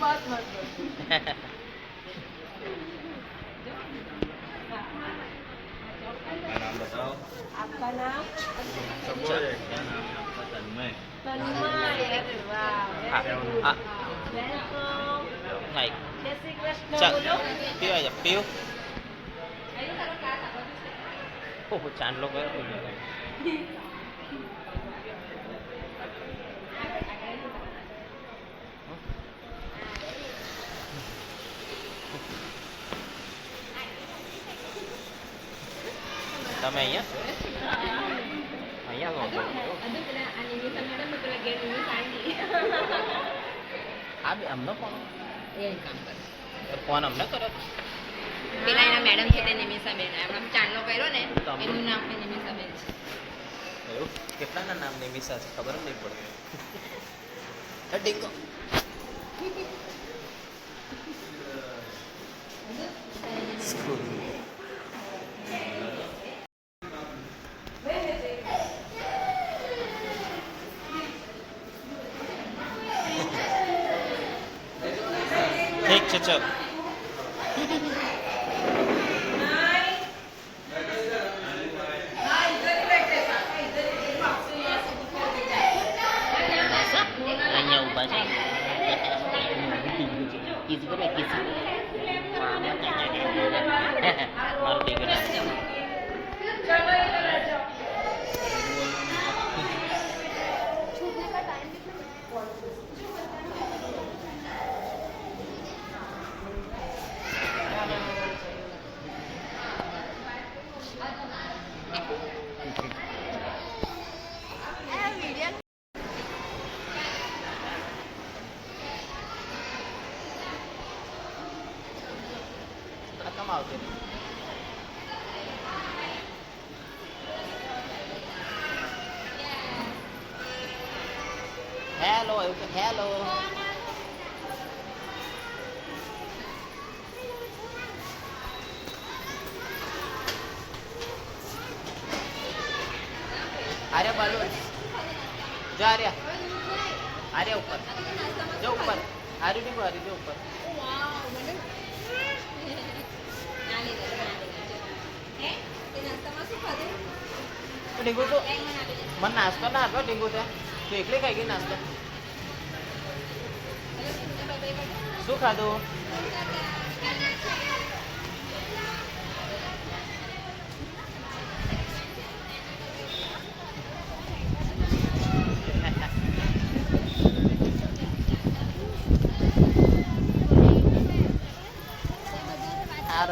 बस बस नाम बताओ। आपका नाम? क्या नाम है आपका? तन्मय। तन्मय। अरे वाह, वेलकम। Này, जय श्री कृष्ण chậm. बोलो। Piu aja, piu. Oh, chan lo kayo. Tama ya? Ayan lo. ಅದು પેલા animation મેડમ ને પેલા ગેટ ની સાંડી. Abi amna phone. એ કામ કરે. Phone amna કરો. પેલા એના મેડમ છે તે નિમિષાબેન. આપણે ચાંદલો કર્યો ને એનું નામ પણ નિમિષાબેન છે. એવું કેટલાના નામ નિમિષા છે ખબર જ નહીં પડતી. ડીકો સ્કૂલ ઠીક છે ચલ. અહીંયા ઊભા છે. કિસ કરે કિસ. મારું દીકરા આવશે. હેલો એવું કે હેલો. આર્યા બાલુ જા આર્યા આર્યા ઉપર જો ઉપર આર્યું ડીકો આર્યું જો ઉપર. ડીગુ તો મને નાસ્તો ના આપો. ડીગુ ત્યાં તું એકલી ખાઈ ગઈ નાસ્તો. શું ખાધું? આ